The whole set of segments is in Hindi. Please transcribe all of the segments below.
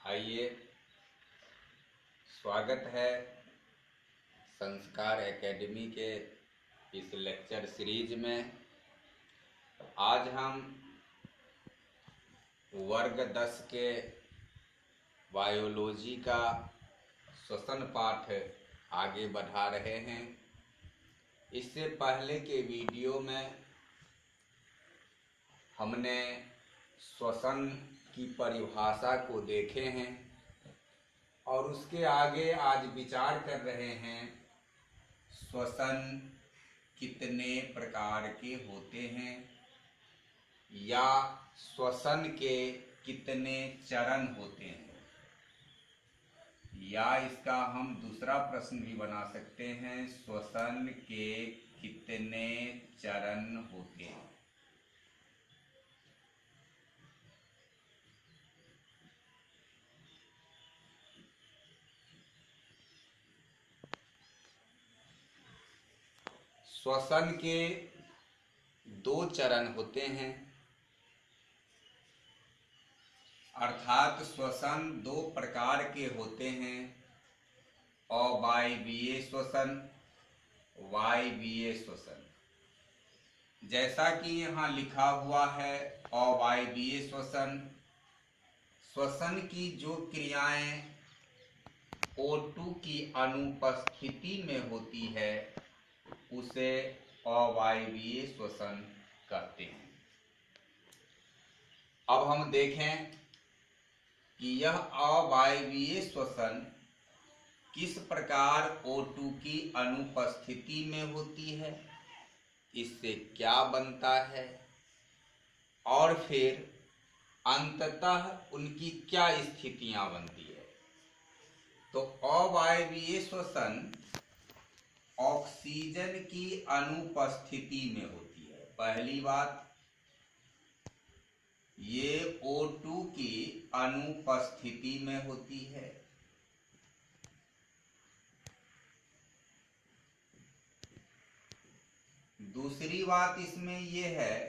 आइए, स्वागत है संस्कार एकेडमी के इस लेक्चर सीरीज में। आज हम वर्ग 10 के बायोलॉजी का श्वसन पाठ आगे बढ़ा रहे हैं। इससे पहले के वीडियो में हमने श्वसन की परिभाषा को देखे हैं और उसके आगे आज विचार कर रहे हैं श्वसन कितने प्रकार के होते हैं या श्वसन के कितने चरण होते हैं, या इसका हम दूसरा प्रश्न भी बना सकते हैं, श्वसन के कितने चरण होते हैं। श्वसन के दो चरण होते हैं, अर्थात श्वसन दो प्रकार के होते हैं, अवायवीय श्वसन, वायवीय श्वसन। जैसा कि यहाँ लिखा हुआ है, अवायवीय श्वसन, श्वसन की जो क्रियाएं O2 की अनुपस्थिति में होती है उसे अवायवीय श्वसन कहते हैं। अब हम देखें कि यह अवायवीय श्वसन किस प्रकार O2 की अनुपस्थिति में होती है, इससे क्या बनता है और फिर अंततः उनकी क्या स्थितियां बनती है। तो अवायवीय श्वसन ऑक्सीजन की अनुपस्थिति में होती है। पहली बात, ये O2 की अनुपस्थिति में होती है। दूसरी बात इसमें यह है,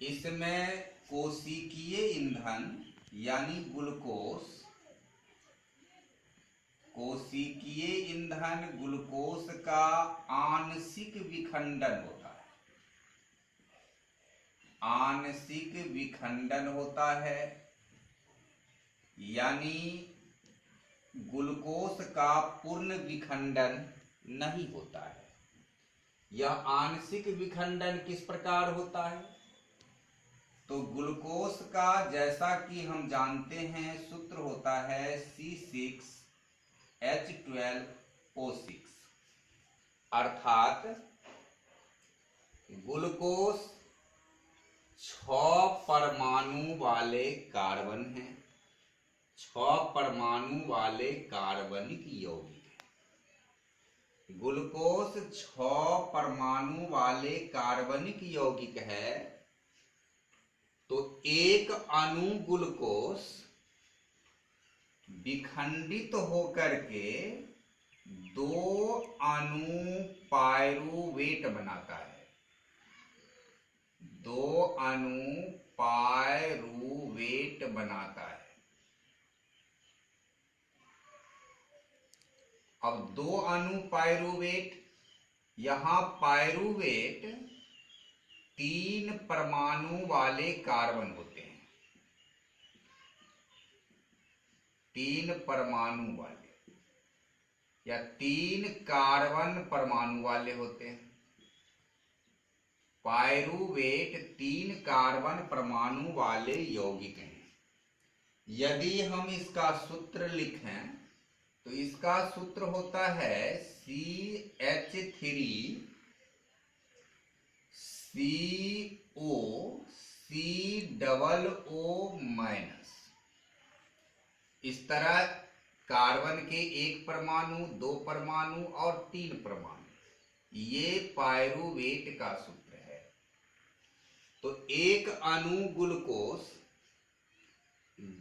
इसमें कोशिकीय ईंधन यानी ग्लूकोज, कोशिकीय ईंधन ग्लूकोज का आंशिक विखंडन होता है। आंशिक विखंडन होता है यानी ग्लूकोज का पूर्ण विखंडन नहीं होता है। यह आंशिक विखंडन किस प्रकार होता है, तो ग्लूकोज का जैसा कि हम जानते हैं सूत्र होता है C6H12O6, अर्थात ग्लूकोज 6 परमाणु वाले कार्बन हैं, 6 परमाणु वाले कार्बनिक यौगिक है। ग्लूकोज 6 परमाणु वाले कार्बनिक यौगिक है, तो एक अणु ग्लूकोज विखंडित होकर के 2 अणु पायरुवेट बनाता है। 2 अणु पायरुवेट बनाता है। अब 2 अणु पायरुवेट, यहां पायरुवेट 3 परमाणु वाले कार्बन होते हैं, 3 परमाणु वाले या 3 कार्बन परमाणु वाले होते हैं। पायरुवेट 3 कार्बन परमाणु वाले यौगिक हैं। यदि हम इसका सूत्र लिखें तो इसका सूत्र होता है CH3COCOO-। इस तरह कार्बन के 1 परमाणु, 2 परमाणु और 3 परमाणु, ये पायरुवेट का सूत्र है। तो एक अणु ग्लूकोज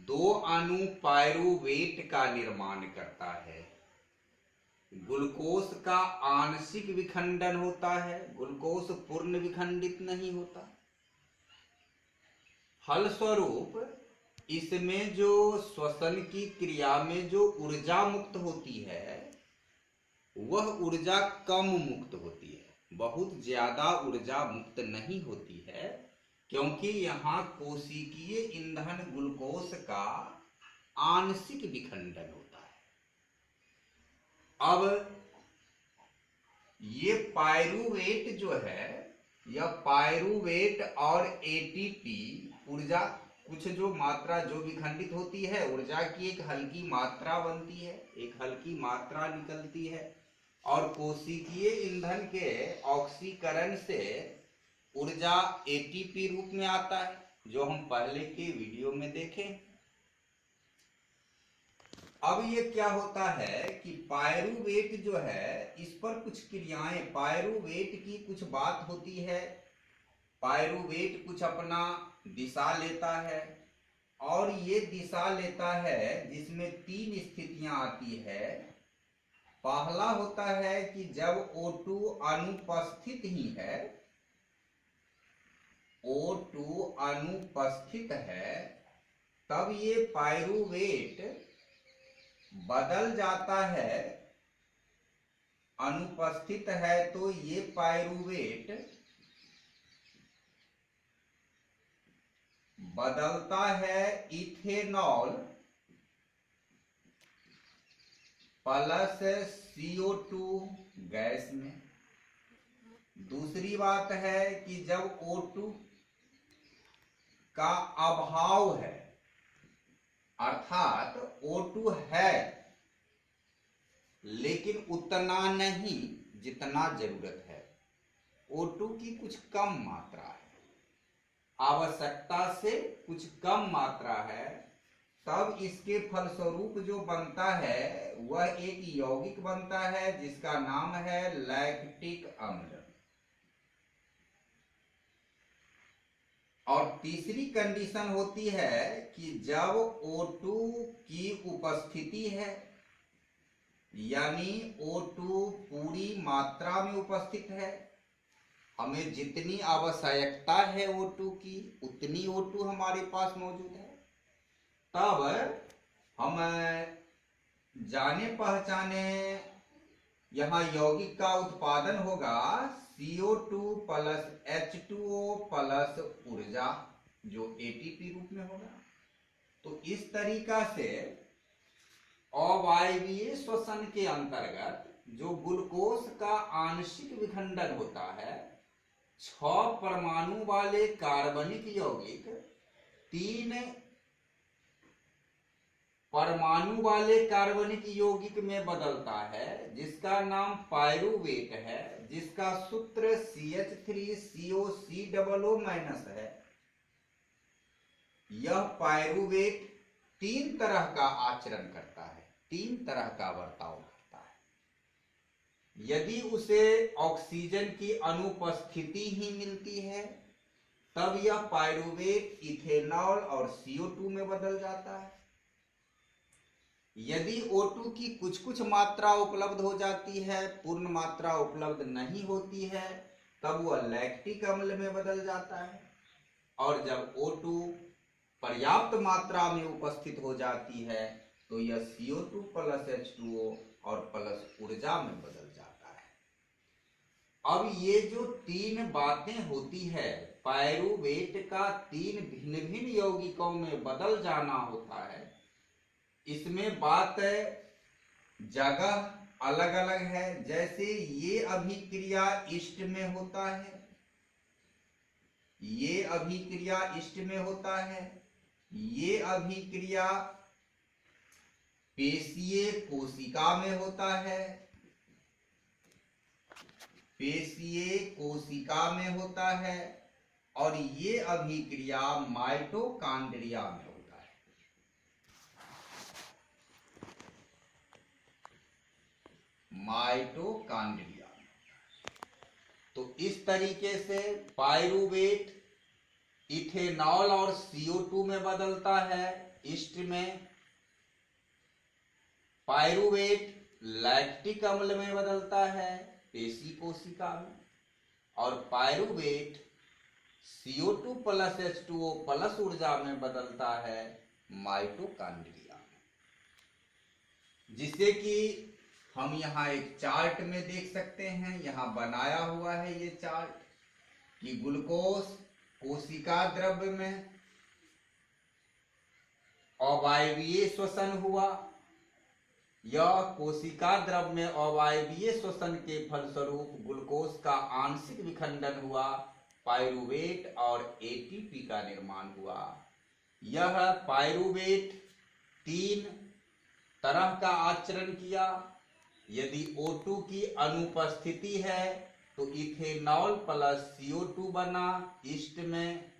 2 अणु पायरुवेट का निर्माण करता है। ग्लूकोज का आंशिक विखंडन होता है, ग्लूकोज पूर्ण विखंडित नहीं होता। फलस्वरूप इसमें जो श्वसन की क्रिया में जो ऊर्जा मुक्त होती है वह ऊर्जा कम मुक्त होती है, बहुत ज्यादा ऊर्जा मुक्त नहीं होती है, क्योंकि यहाँ कोशिकीय ईंधन ग्लूकोज का आंशिक विखंडन होता है। अब ये पायरूवेट जो है, यह पायरूवेट और एटीपी ऊर्जा कुछ जो मात्रा जो विखंडित होती है, ऊर्जा की एक हल्की मात्रा बनती है, एक हल्की मात्रा निकलती है, और कोशिकीय ईंधन के ऑक्सीकरण से ऊर्जा एटीपी रूप में आता है, जो हम पहले के वीडियो में देखें। अब ये क्या होता है कि पायरूवेट जो है, इस पर कुछ क्रियाएं, पायरूवेट की कुछ बात होती है। पायरूवेट कुछ अपना दिशा लेता है, और ये दिशा लेता है जिसमें 3 स्थितियां आती है। पहला होता है कि जब O2 अनुपस्थित ही है, O2 अनुपस्थित है, तब ये पायरूवेट बदल जाता है। अनुपस्थित है तो ये पायरूवेट बदलता है इथेनॉल प्लस CO2 गैस में। दूसरी बात है कि जब O2 का अभाव है, अर्थात O2 है लेकिन उतना नहीं जितना जरूरत है, O2 की कुछ कम मात्रा है, आवश्यकता से कुछ कम मात्रा है, तब इसके फलस्वरूप जो बनता है वह एक यौगिक बनता है जिसका नाम है लैक्टिक अम्ल। और तीसरी कंडीशन होती है कि जब O2 की उपस्थिति है, यानी O2 पूरी मात्रा में उपस्थित है, हमें जितनी आवश्यकता है O2 की उतनी O2 हमारे पास मौजूद है, तब हम जाने पहचाने यहाँ यौगिक का उत्पादन होगा CO2 प्लस H2O प्लस ऊर्जा, जो ATP रूप में होगा। तो इस तरीका से अवायवीय श्वसन के अंतर्गत जो ग्लूकोज का आंशिक विखंडन होता है, 6 परमाणु वाले कार्बनिक यौगिक 3 परमाणु वाले कार्बनिक यौगिक में बदलता है, जिसका नाम पायरूवेट है, जिसका सूत्र CH3COCOO- है। यह पायरूवेट 3 तरह का आचरण करता है, 3 तरह का बर्ताव करता है। यदि उसे ऑक्सीजन की अनुपस्थिति ही मिलती है, तब यह पायरूवेट इथेनॉल और CO2 में बदल जाता है। यदि O2 की कुछ कुछ मात्रा उपलब्ध हो जाती है, पूर्ण मात्रा उपलब्ध नहीं होती है, तब वह लैक्टिक अम्ल में बदल जाता है। और जब O2 पर्याप्त मात्रा में उपस्थित हो जाती है तो यह CO2 प्लस H2O और प्लस ऊर्जा में बदल जाता है। अब ये जो 3 बातें होती है, पायरूवेट का 3 भिन्न भिन्न यौगिकों में बदल जाना होता है, इसमें बात जगह अलग अलग है। जैसे ये अभिक्रिया ईस्ट में होता है, ये अभिक्रिया ईस्ट में होता है, ये अभिक्रिया पेशीय कोशिका में होता है, पेशीय कोशिका में होता है, और ये अभिक्रिया माइटोकॉन्ड्रिया में होता है। माइटोकॉन्ड्रिया। तो इस तरीके से पायरूवेट इथेनॉल और CO2 में बदलता है ईस्ट में, पायरूवेट लैक्टिक अम्ल में बदलता है पेशी कोशिका में, और pyruvate CO2 plus H2O plus ऊर्जा में बदलता है माइटोकॉन्ड्रिया में, जिसे कि हम यहाँ एक चार्ट में देख सकते हैं। यहाँ बनाया हुआ है ये चार्ट कि ग्लूकोज कोशिका द्रव्य में अवायवीय श्वसन हुआ। यह कोशिका द्रव्य में अवायवीय श्वसन के फलस्वरूप ग्लूकोज का आंशिक विखंडन हुआ, पाइरूवेट और एटीपी का निर्माण हुआ। यह पाइरूवेट 3 तरह का आचरण किया। यदि O2 की अनुपस्थिति है तो इथेनॉल प्लस CO2 बना ईस्ट में।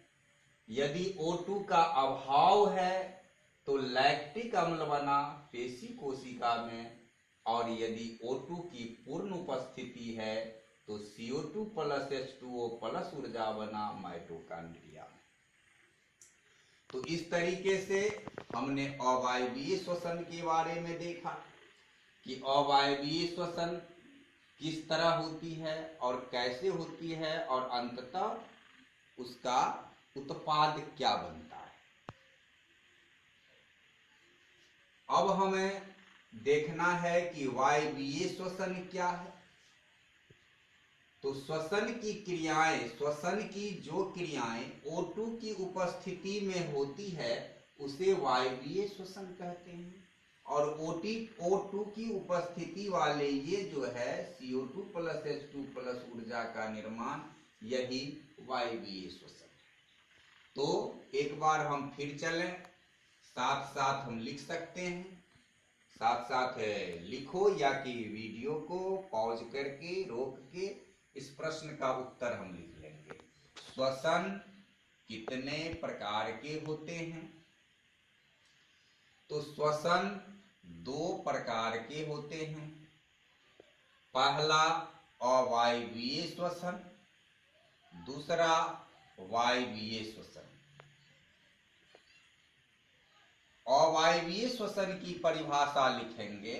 यदि O2 का अभाव है तो लैक्टिक अम्ल बना पेशी कोशिका में। और यदि O2 की पूर्ण उपस्थिति है तो CO2 प्लस H2O प्लस ऊर्जा बना माइटोकॉन्ड्रिया में। तो इस तरीके से हमने अवायवीय श्वसन के बारे में देखा कि अवायवीय श्वसन किस तरह होती है और कैसे होती है और अंततः उसका उत्पाद क्या बनता है। अब हमें देखना है कि वायवीय श्वसन क्या है। तो श्वसन की क्रियाएं, श्वसन की जो क्रियाएं O2 की उपस्थिति में होती है उसे वायवीय श्वसन कहते हैं। और O2 की उपस्थिति वाले ये जो है CO2 प्लस H2 प्लस ऊर्जा का निर्माण, यही वायवीय श्वसन है। तो एक बार हम फिर चलें, साथ साथ हम लिख सकते हैं, साथ साथ लिखो या कि वीडियो को पॉज करके रोक के इस प्रश्न का उत्तर हम लिख लेंगे। श्वसन कितने प्रकार के होते हैं? तो श्वसन 2 प्रकार के होते हैं। पहला अवायवीय श्वसन, दूसरा वायवीय श्वसन। अवायवीय श्वसन की परिभाषा लिखेंगे,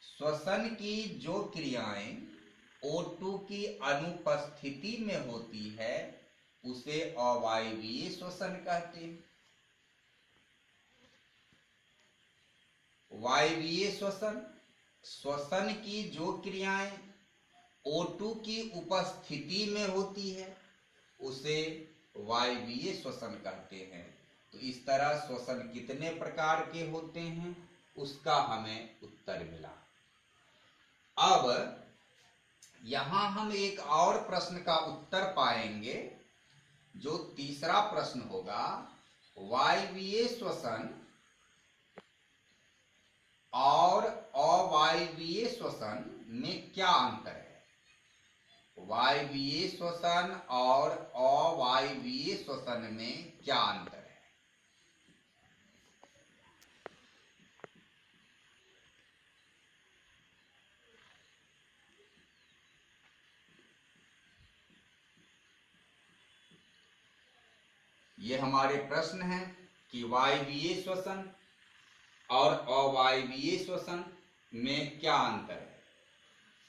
श्वसन की जो क्रियाएं O2 की अनुपस्थिति में होती है उसे अवायवीय श्वसन कहते हैं। वायवीय श्वसन, श्वसन की जो क्रियाएं O2 की उपस्थिति में होती है उसे वायवीय श्वसन कहते हैं। तो इस तरह श्वसन कितने प्रकार के होते हैं उसका हमें उत्तर मिला। अब यहां हम एक और प्रश्न का उत्तर पाएंगे, जो तीसरा प्रश्न होगा, वायवीय श्वसन और अवायवीय श्वसन में क्या अंतर है? वायवीय श्वसन और अवायवीय श्वसन में क्या अंतर है? ये हमारे प्रश्न हैं कि वायवीय श्वसन और अवायवीय श्वसन में क्या अंतर है।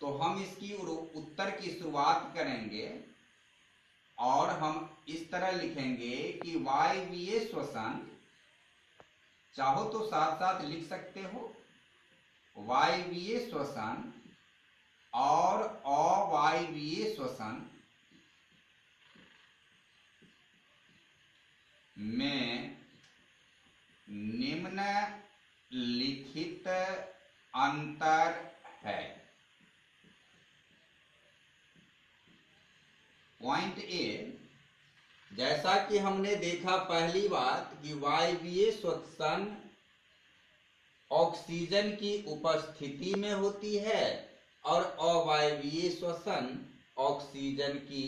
तो हम इसकी उत्तर की शुरुआत करेंगे और हम इस तरह लिखेंगे कि वायवीय श्वसन, चाहो तो साथ साथ लिख सकते हो, वायवीय श्वसन और अवायवीय श्वसन में निम्नलिखित अंतर है। पॉइंट ए, जैसा कि हमने देखा पहली बात कि वायवीय श्वसन ऑक्सीजन की उपस्थिति में होती है और अवायवीय श्वसन ऑक्सीजन की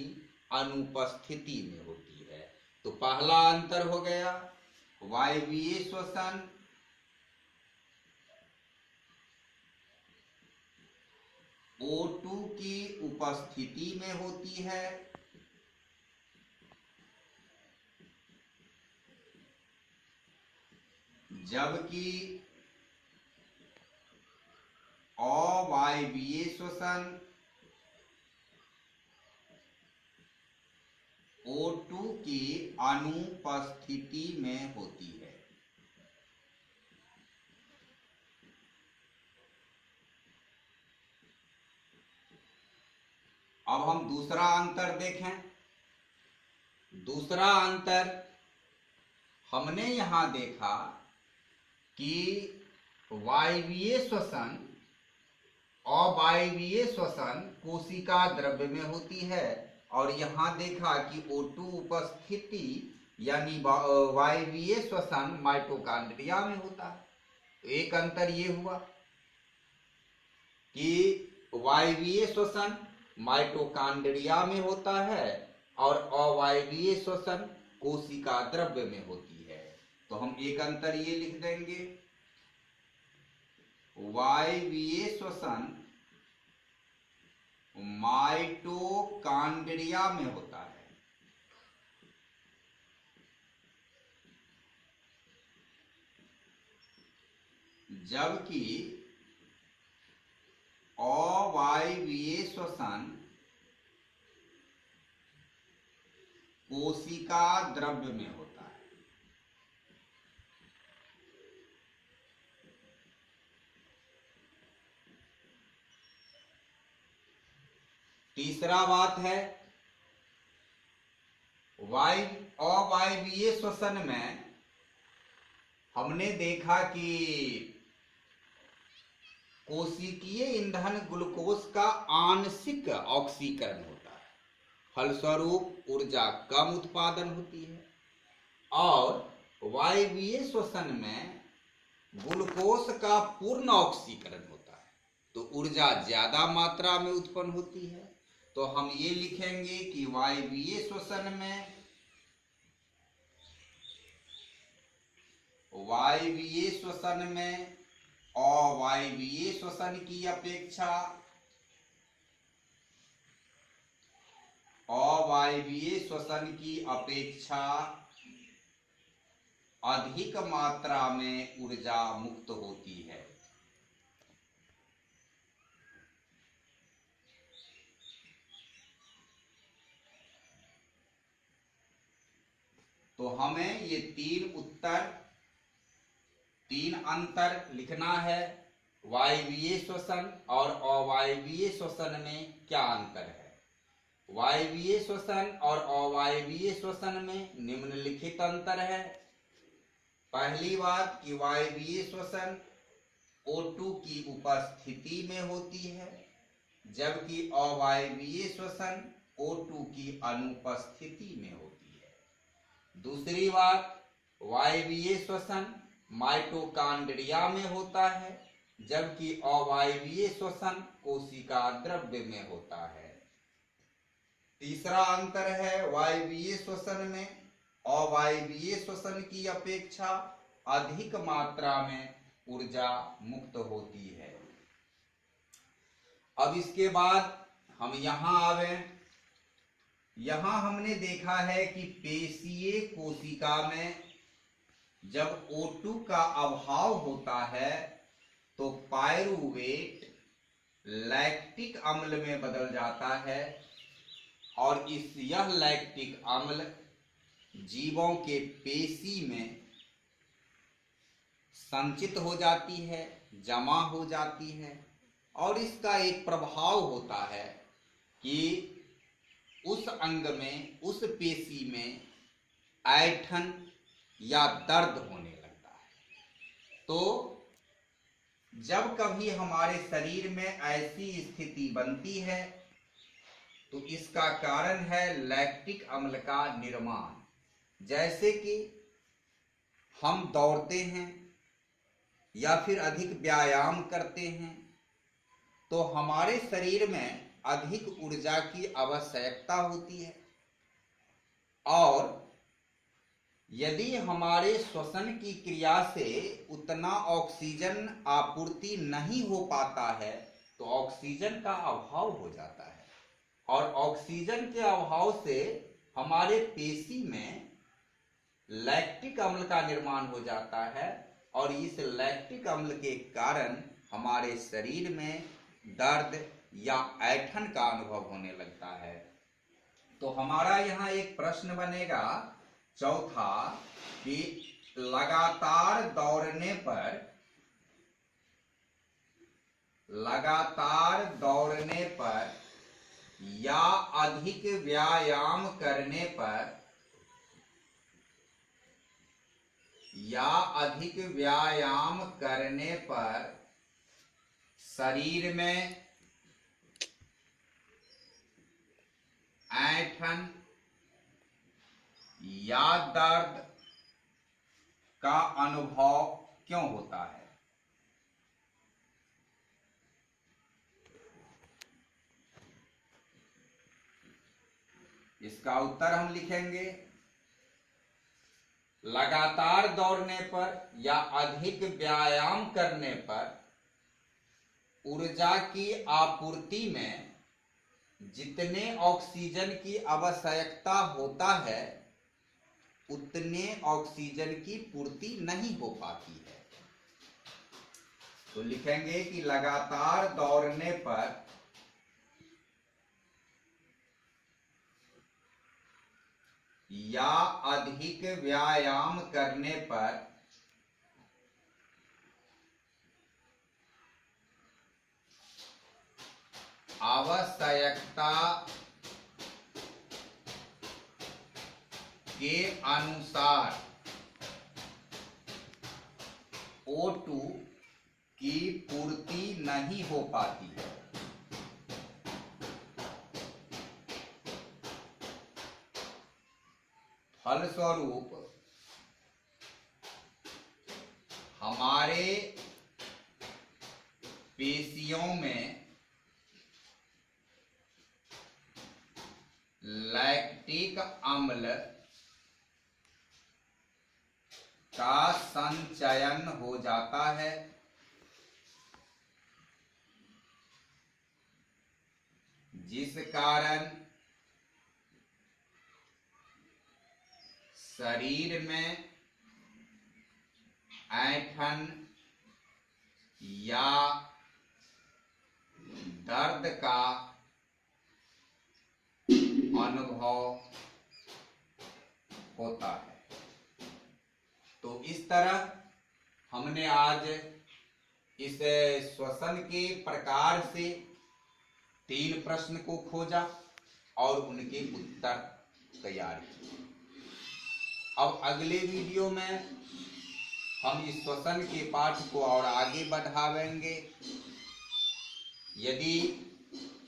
अनुपस्थिति में होती है। तो पहला अंतर हो गया, वायवीय श्वसन O2 की उपस्थिति में होती है जबकि अवायवीय श्वसन O2 की अनुपस्थिति में होती है। दूसरा अंतर देखें। दूसरा अंतर हमने यहां देखा कि वायवीय श्वसन अवायवीय श्वसन कोशिका द्रव्य में होती है, और यहां देखा कि O2 उपस्थिति यानी वायवीय श्वसन माइटोकॉन्ड्रिया में होता है। तो एक अंतर ये हुआ कि वायवीय श्वसन माइटोकॉन्ड्रिया में होता है और अवायवीय श्वसन कोशिका द्रव्य में होती है। तो हम एक अंतर ये लिख देंगे, वायवीय श्वसन माइटोकॉन्ड्रिया में होता है, जबकि अवायवीय श्वसन कोशिका द्रव्य में होता है। तीसरा बात है, अवायवीय श्वसन में हमने देखा कि कोशिकीय ईंधन ग्लूकोज का आंशिक ऑक्सीकरण होता है, फलस्वरूप ऊर्जा कम उत्पादन होती है, और वायवीय श्वसन में ग्लूकोज का पूर्ण ऑक्सीकरण होता है, तो ऊर्जा ज्यादा मात्रा में उत्पन्न होती है। तो हम ये लिखेंगे कि वायवीय श्वसन में अवायवीय श्वसन की अपेक्षा अधिक मात्रा में ऊर्जा मुक्त होती है। तो हमें ये तीन अंतर लिखना है। वायवीय श्वसन और अवायवीय श्वसन में क्या अंतर है? वायवीय श्वसन और अवायवीय श्वसन में निम्नलिखित अंतर है। पहली बात कि वायवीय श्वसन O2 की उपस्थिति में होती है, जबकि अवायवीय श्वसन O2 की अनुपस्थिति में होती है। दूसरी बात, वायवीय श्वसन माइटोकॉन्ड्रिया में होता है, जबकि अवायवीय श्वसन कोशिका द्रव्य में होता है। तीसरा अंतर है, वायवीय श्वसन में अवायवीय श्वसन की अपेक्षा अधिक मात्रा में ऊर्जा मुक्त होती है। अब इसके बाद हम यहां आवे। यहां हमने देखा है कि पेशीय कोशिका में जब O2 का अभाव होता है तो पायरुवेट लैक्टिक अम्ल में बदल जाता है, और यह लैक्टिक अम्ल जीवों के पेशी में संचित हो जाती है, जमा हो जाती है, और इसका एक प्रभाव होता है कि उस अंग में, उस पेशी में ऐंठन या दर्द होने लगता है। तो जब कभी हमारे शरीर में ऐसी स्थिति बनती है तो इसका कारण है लैक्टिक अम्ल का निर्माण। जैसे कि हम दौड़ते हैं या फिर अधिक व्यायाम करते हैं तो हमारे शरीर में अधिक ऊर्जा की आवश्यकता होती है, और यदि हमारे श्वसन की क्रिया से उतना ऑक्सीजन आपूर्ति नहीं हो पाता है तो ऑक्सीजन का अभाव हो जाता है, और ऑक्सीजन के अभाव से हमारे पेशी में लैक्टिक अम्ल का निर्माण हो जाता है, और इस लैक्टिक अम्ल के कारण हमारे शरीर में दर्द या ऐंठन का अनुभव होने लगता है। तो हमारा यहाँ एक प्रश्न बनेगा चौथा कि लगातार दौड़ने पर या अधिक व्यायाम करने पर शरीर में ऐंठन या दर्द का अनुभव क्यों होता है? इसका उत्तर हम लिखेंगे, लगातार दौड़ने पर या अधिक व्यायाम करने पर ऊर्जा की आपूर्ति में जितने ऑक्सीजन की आवश्यकता होता है उतने ऑक्सीजन की पूर्ति नहीं हो पाती है। तो लिखेंगे कि लगातार दौड़ने पर या अधिक व्यायाम करने पर आवश्यकता के अनुसार O2 की पूर्ति नहीं हो पाती है। फलस्वरूप हमारे पेशियों में लैक्टिक अम्ल का संचयन हो जाता है, जिस कारण शरीर में ऐंठन या दर्द का अनुभव होता है। तो इस तरह हमने आज इस श्वसन के प्रकार से 3 प्रश्न को खोजा और उनके उत्तर तैयार किए। अब अगले वीडियो में हम इस श्वसन के पाठ को और आगे बढ़ावेंगे। यदि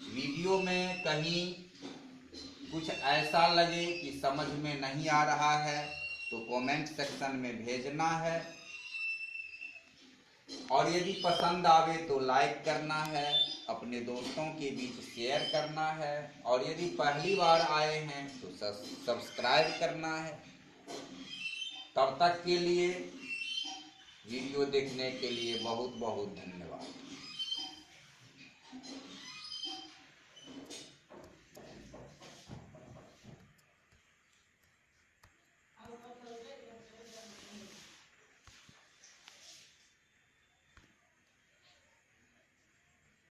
वीडियो में कहीं कुछ ऐसा लगे कि समझ में नहीं आ रहा है तो कमेंट सेक्शन में भेजना है, और यदि पसंद आवे तो लाइक करना है, अपने दोस्तों के बीच शेयर करना है, और यदि पहली बार आए हैं तो सब्सक्राइब करना है। तब तक के लिए वीडियो देखने के लिए बहुत बहुत धन्यवाद।